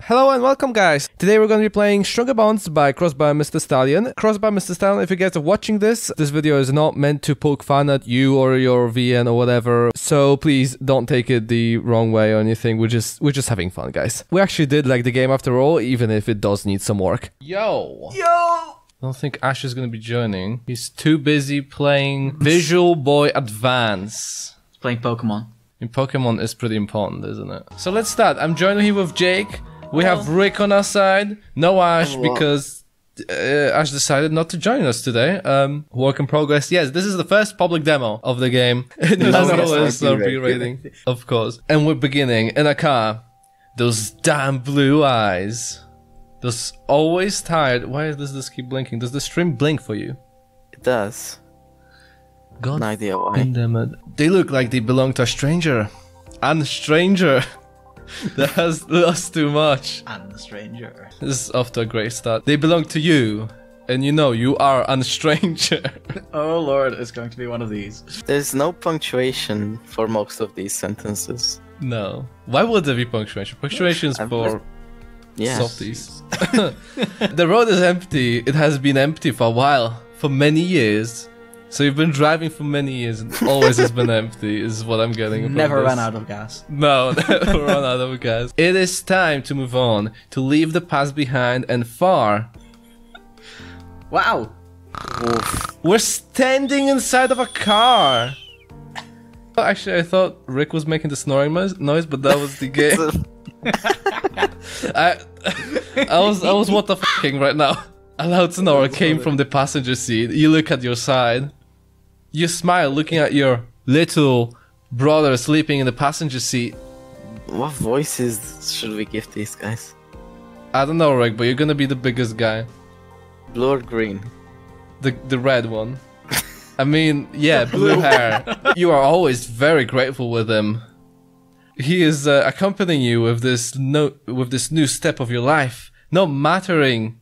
Hello and welcome, guys. Today we're going to be playing Stronger Bonds by Crossbar Mr. Stallion. Crossbar Mr. Stallion, if you guys are watching this video is not meant to poke fun at you or your VN or whatever. So please don't take it the wrong way or anything. We're just having fun, guys. We actually did like the game after all, even if it does need some work. Yo! I don't think Ash is going to be joining. He's too busy playing Visual Boy Advance. He's playing Pokemon. And Pokemon is pretty important, isn't it? So let's start. I'm joining here with Jake. We have Rick on our side. No Ash, because Ash decided not to join us today. Work in progress. Yes, this is the first public demo of the game. There's always a re-rating, of course. And we're beginning in a car. Those damn blue eyes. Those always tired. Why does this keep blinking? Does the stream blink for you? It does. God, no idea why. They look like they belong to a stranger. And a stranger that has lost too much. And the stranger. This is off to a great start. They belong to you. And you know you are a stranger. Oh lord, it's going to be one of these. There's no punctuation for most of these sentences. No. Why would there be punctuation? Punctuation is for softies. The road is empty. It has been empty for a while. For many years. So you've been driving for many years and always has been empty, is what I'm getting from Never this. ran out of gas. No, never run out of gas. It is time to move on, to leave the past behind and far. Wow! Oof. We're standing inside of a car! Actually, I thought Rick was making the snoring noise, but that was the game. I was what the f***ing right now. A loud snore came from the passenger seat. You look at your side. You smile looking at your little brother sleeping in the passenger seat. What voices should we give these guys? I don't know, Rick, but you're gonna be the biggest guy. Blue or green? The red one. I mean, yeah, blue hair. You are always very grateful with him. He is accompanying you with this new step of your life. Not mattering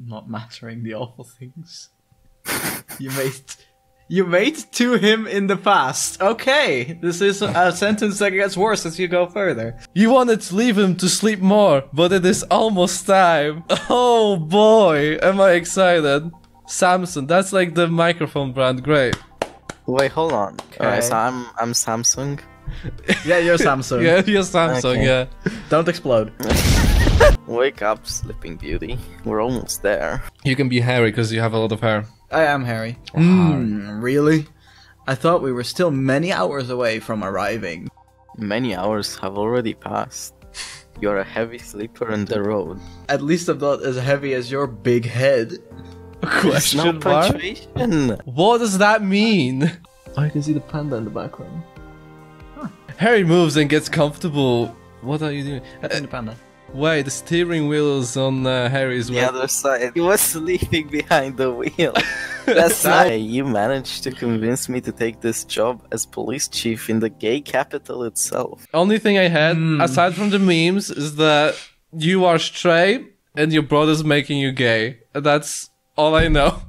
the awful things you made to him in the past. Okay, this is a sentence that gets worse as you go further. You wanted to leave him to sleep more, but it is almost time. Oh boy, am I excited. Samsung, that's like the microphone brand, great. Wait, hold on. Okay. Alright, so I'm Samsung. Yeah, you're Samsung. Yeah, you're Samsung, Okay. yeah. Don't explode. Wake up, Sleeping Beauty. We're almost there. You can be hairy because you have a lot of hair. I am Harry. Really? I thought we were still many hours away from arriving. Many hours have already passed. You're a heavy sleeper on the road. At least I'm not as heavy as your big head. There's no Question mark? punctuation. What does that mean? Oh, you can see the panda in the background. Huh. Harry moves and gets comfortable. What are you doing? The panda. Wait, the steering wheel is on Harry's The way. other side. He was sleeping behind the wheel. That's nice. You managed to convince me to take this job as police chief in the gay capital itself. Only thing I had, aside from the memes, is that you are straight and your brother's making you gay. That's all I know.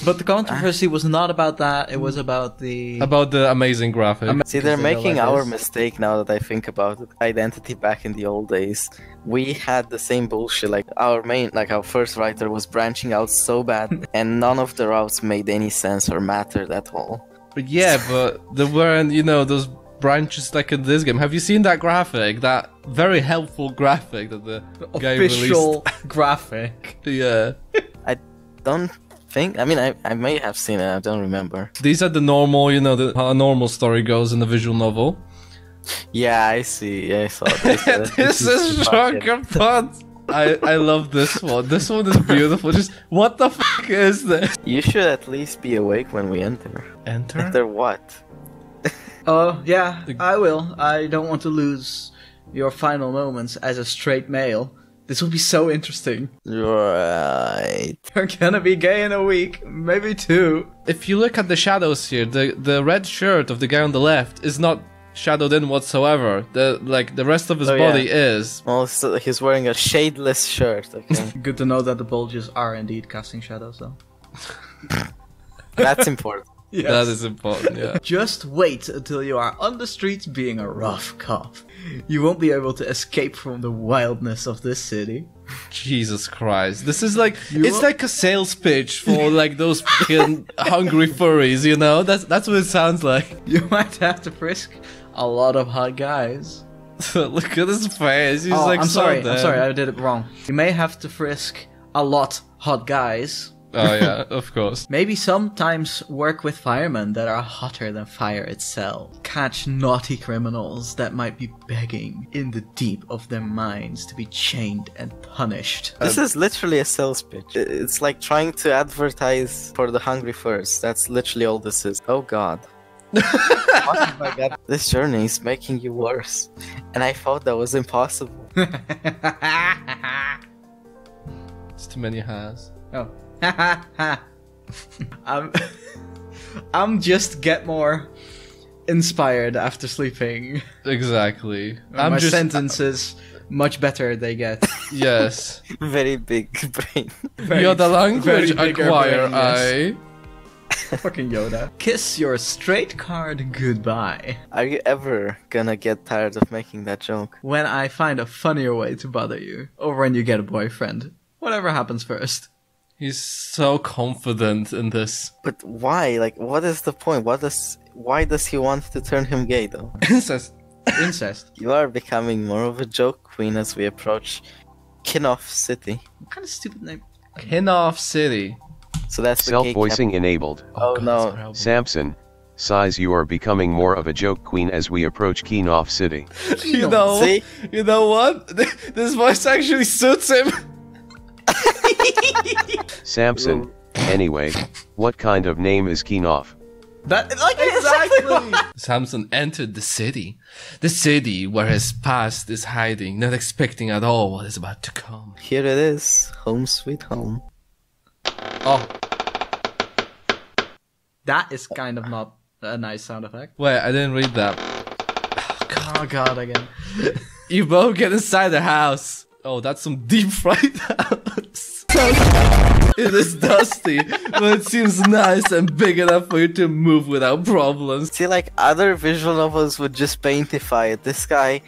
But the controversy was not about that, it was about the... About the amazing graphic. See, they're Because they go making like our this. mistake now that I think about it. Identity back in the old days. We had the same bullshit, like our first writer was branching out so bad, and none of the routes made any sense or mattered at all. But yeah, but there weren't, you know, those branches like in this game. Have you seen that graphic? That very helpful graphic that the guy official released? graphic. Yeah. I don't think, I mean, I may have seen it, I don't remember. These are the normal, you know, how a normal story goes in a visual novel. Yeah, I see, I saw this. This is Stronger Bonds. I love this one. This one is beautiful. Just, what the fuck is this? You should at least be awake when we enter. Enter? Enter what? Oh, yeah, I will. I don't want to lose your final moments as a straight male. This will be so interesting. Right. You're gonna be gay in a week, maybe 2. If you look at the shadows here, the red shirt of the guy on the left is not shadowed in whatsoever. The rest of his body is. Well, so he's wearing a shadeless shirt, okay? Good to know that the bulges are indeed casting shadows, though. That's important. Yes. That is important, yeah. Just wait until you are on the streets being a rough cop. You won't be able to escape from the wildness of this city. Jesus Christ. This is like, it's like a sales pitch for like those fucking hungry furries, you know? That's what it sounds like. You might have to frisk a lot of hot guys. Look at his face. He's like, I'm so sorry, dead. I did it wrong. You may have to frisk a lot hot guys. Oh yeah, of course. Maybe sometimes work with firemen that are hotter than fire itself. Catch naughty criminals that might be begging in the deep of their minds to be chained and punished. This is literally a sales pitch. It's like trying to advertise for the hungry furs. That's literally all this is. Oh god. What have I got? This journey is making you worse. And I thought that was impossible. It's too many hairs. Oh. I'm just get more inspired after sleeping. Exactly. My sentences much better they get. Yes. Very big brain. You're the language very bigger acquire, brain, yes. I. Fucking Yoda. Kiss your straight card goodbye. Are you ever gonna get tired of making that joke? When I find a funnier way to bother you, or when you get a boyfriend. Whatever happens first. He's so confident in this. But why? Like, what is the point? Why does he want to turn him gay, though? Incest. Incest. You are becoming more of a joke queen as we approach Kinoff City. What kind of stupid name? Kinoff City. So that's the Self-voicing enabled. Oh, God, no. it's horrible. Samson, size you are becoming more of a joke queen as we approach Kinoff City. You know, See? you know what? This voice actually suits him. Samson, anyway, what kind of name is Kinoff? That like exactly. Samson entered the city where his past is hiding, not expecting at all what is about to come. Here it is. Home sweet home. Oh, That is kind of not a nice sound effect. wait, I didn't read that. Oh god, again. You both get inside the house. Oh, that's some deep fried house. It is dusty, but it seems nice and big enough for you to move without problems. See, like, other visual novels would just paintify it. This guy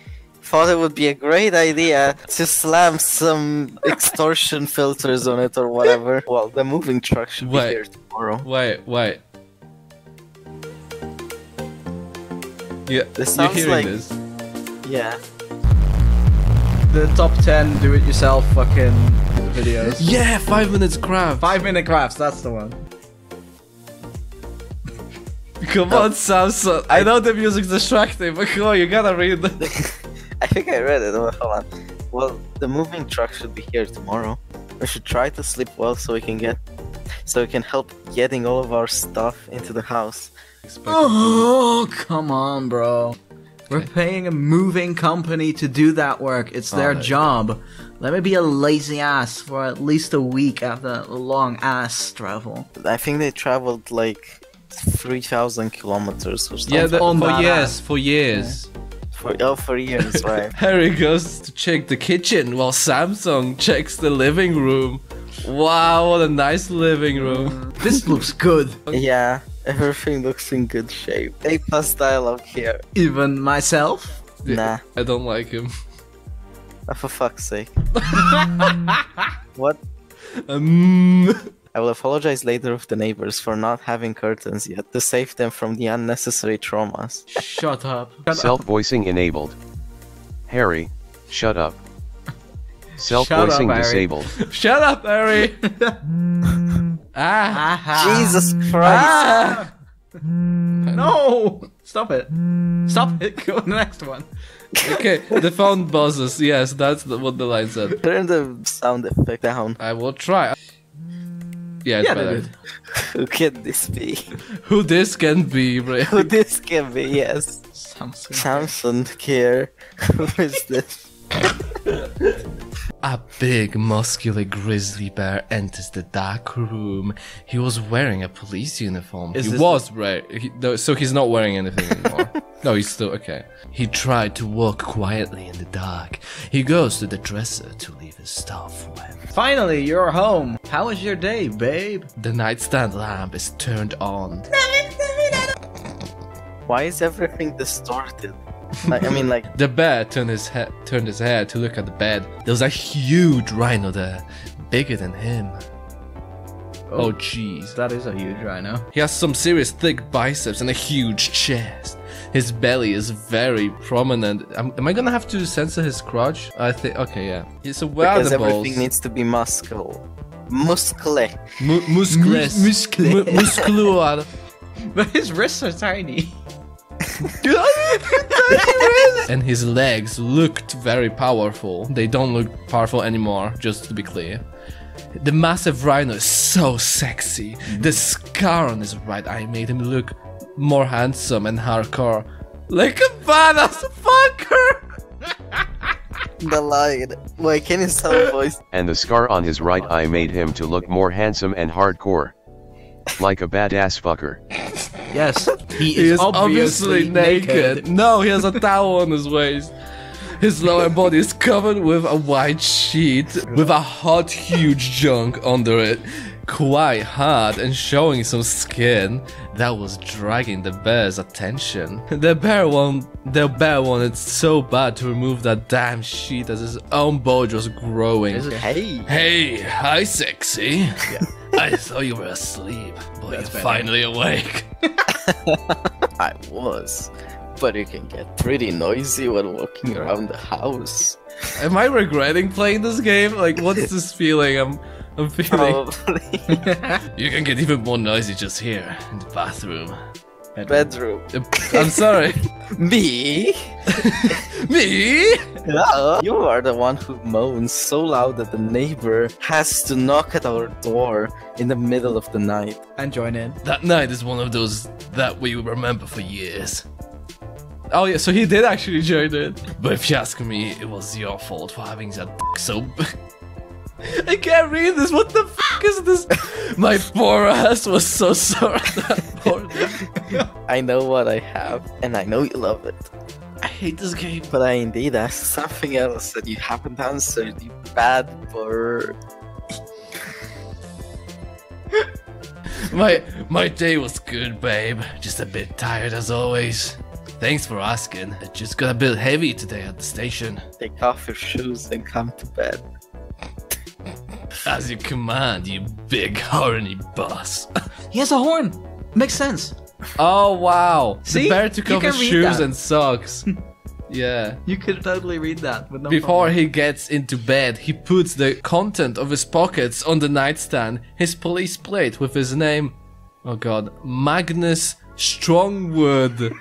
thought it would be a great idea to slam some extortion filters on it or whatever. Well, the moving truck should be Wait. here tomorrow. Wait. Yeah, This you're sounds hearing like- this. Yeah. The top 10 do-it-yourself fucking videos. Yeah, 5 minutes craft. 5-minute crafts, that's the one. Come on, Samson. I know the music's distracting, but come on, you gotta read it. I think I read it. Oh, hold on. Well, the moving truck should be here tomorrow. We should try to sleep well so we can help getting all of our stuff into the house. Oh, come on, bro. We're paying a moving company to do that work. It's their there you job. Let me be a lazy ass for at least a week after a long ass travel. I think they traveled like 3,000 kilometers or something. Yeah, On for that years, ass. for years. For years, right? Harry goes to check the kitchen while Samsung checks the living room. Wow, what a nice living room. This looks good. Yeah, everything looks in good shape. A+ dialogue here. Even myself? Nah, I don't like him. for fuck's sake. What? I will apologize later with the neighbors for not having curtains yet to save them from the unnecessary traumas. Shut up. Self-voicing enabled. Harry, shut up. Self-voicing Harry. disabled. Shut up, Harry. Jesus Christ! No! Stop it. Stop it. Go to the next one. Okay, the phone buzzes. Yes, that's what the line said. Turn the sound effect down. I will try. Yeah, it's Yeah, better. dude. Who can this be? Who this can be, really? Who this can be? Yes. Samsung. Samson here. Who is this? A big, muscular grizzly bear enters the dark room. He was wearing a police uniform. Is He this was wearing, no, so he's not wearing anything anymore. No, he's still okay. He tried to walk quietly in the dark. He goes to the dresser to leave his stuff when Finally, you're home. How was your day, babe? the nightstand lamp is turned on. Why is everything distorted? Like, I mean, like, The bear turned his head to look at the bed. There was a huge rhino there, bigger than him. Oh jeez. That is a huge rhino. He has some serious thick biceps and a huge chest. His belly is very prominent. Am I gonna have to censor his crotch? I think. Okay, yeah. So where are because the balls? everything needs to be muscle. Muscle. Muscles. Muscular. But his wrists are tiny. And his legs looked very powerful. They don't look powerful anymore, just to be clear. The massive rhino is so sexy. The scar on his right eye made him look more handsome and hardcore. Like a badass fucker! The line. Wait, can you sound voice? And the scar on his right eye made him to look more handsome and hardcore. Like a badass fucker. Yes, He is obviously naked. No, he has a towel on his waist. His lower body is covered with a white sheet with a hot, huge junk under it. Quite hard and showing some skin that was dragging the bear's attention. The bear wanted so bad to remove that damn sheet as his own bulge was growing. Hey. Hey, hi sexy. I thought you were asleep, but you're finally awake. I was. But you can get pretty noisy when walking around the house. Am I regretting playing this game? Like, what's this feeling I'm feeling? Probably. You can get even more noisy just here, in the bathroom. Bedroom. I'm sorry. Me? Me? No. You are the one who moans so loud that the neighbor has to knock at our door in the middle of the night. And join in. That night is one of those that we will remember for years. Oh yeah, so he did actually join it. But if you ask me, it was your fault for having that so... I can't read this, what the fuck is this? My poor ass was so sore that morning. I know what I have, and I know you love it. I hate this game. But I indeed asked something else that you haven't answered, you bad bird. My day was good, babe. Just a bit tired as always. Thanks for asking. It just got a bit heavy today at the station. Take off your shoes and come to bed. As you command, you big horny boss. He has a horn. Makes sense. Oh wow! See? The bear took You off can his read shoes that. and socks. Yeah. You could totally read that. With no Before problem. he gets into bed, he puts the content of his pockets on the nightstand. His police plate with his name, oh god, Magnus Strongwood,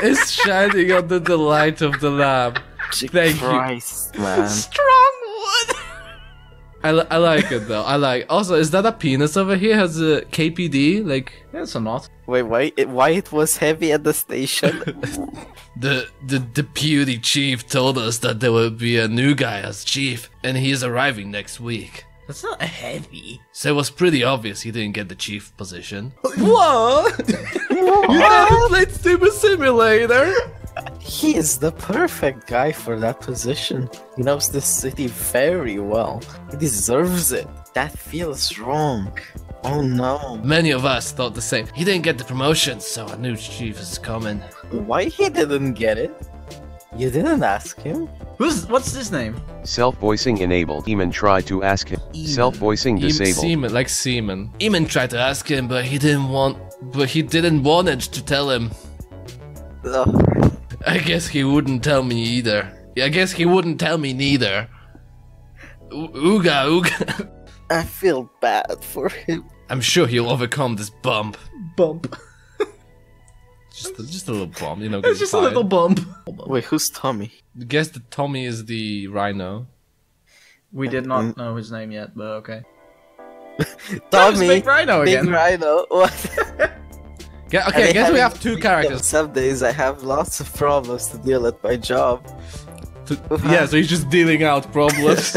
is shining under the light of the lamp. Thank Christ, you. man. Strongwood! I like it though. I like. Also, is that a penis over here? Has a KPD? Like Yeah, it's a knot. Wait, why it was heavy at the station? the deputy chief told us that there will be a new guy as chief, and he is arriving next week. That's not heavy. So it was pretty obvious he didn't get the chief position. What? You never played Stupid Simulator? He is the perfect guy for that position. He knows the city very well. He deserves it. That feels wrong. Oh no. Many of us thought the same. He didn't get the promotion, so a new chief is coming. Why he didn't get it? You didn't ask him? What's his name? Self-voicing enabled. Eamon tried to ask him. Self-voicing disabled. Seaman, like Seaman. Eamon tried to ask him, but he didn't want it to tell him. Ugh. I guess he wouldn't tell me either. I guess he wouldn't tell me neither. Ooga. I feel bad for him. I'm sure he'll overcome this bump. Bump. Just a little bump, you know. It's just a little bump. Wait, who's Tommy? Guess that Tommy is the rhino. We did not know his name yet, but okay. Tommy! Big Rhino Big again. Rhino. What? Yeah, okay, I guess we have two characters. Some days I have lots of problems to deal at my job. Yeah, so he's just dealing out problems.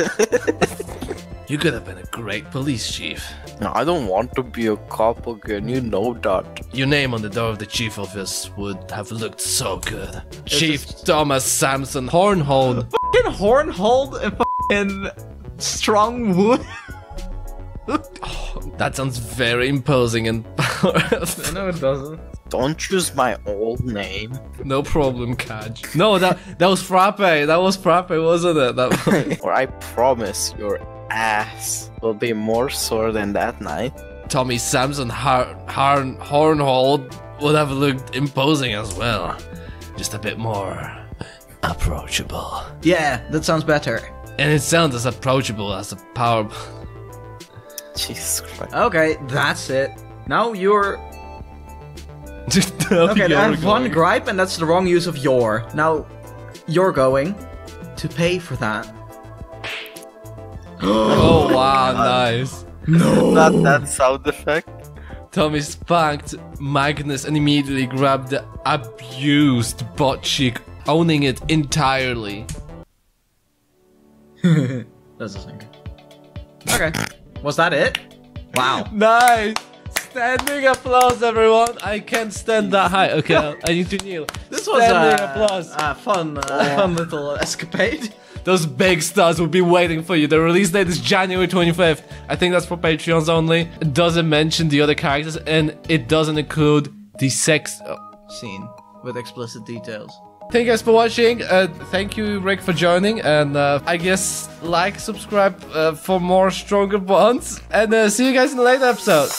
You could have been a great police chief. No, I don't want to be a cop again, you know that. Your name on the door of the chief office would have looked so good. Chief Thomas Samson Hornhold. Fucking Hornhold and fucking Strongwood. That sounds very imposing and powerful. No, it doesn't. Don't use my old name. No problem, Kaj. No, that was Frappe. That was Frappe, wasn't it? That Or I promise your ass will be more sore than that night. Tommy Samson Hornhold would have looked imposing as well. Just a bit more approachable. Yeah, that sounds better. And it sounds as approachable as a power. Jesus Christ. Okay, that's it. Now you're... Okay, Okay, I have one gripe, and that's the wrong use of your. Now, you're going to pay for that. Oh wow, nice. Not that sound effect. Tommy spanked Magnus and immediately grabbed the abused butt cheek, owning it entirely. That's a stinker. Okay, was that it? Wow. Nice! Standing applause, everyone! I can't stand that high. Okay, I need to kneel. This was Standing applause. a fun little escapade. Those big stars will be waiting for you. The release date is January 25th. I think that's for Patreons only. It doesn't mention the other characters, and it doesn't include the sex Scene with explicit details. Thank you guys for watching. Thank you, Rick, for joining. And I guess like, subscribe for more Stronger Bonds. And see you guys in the later episode.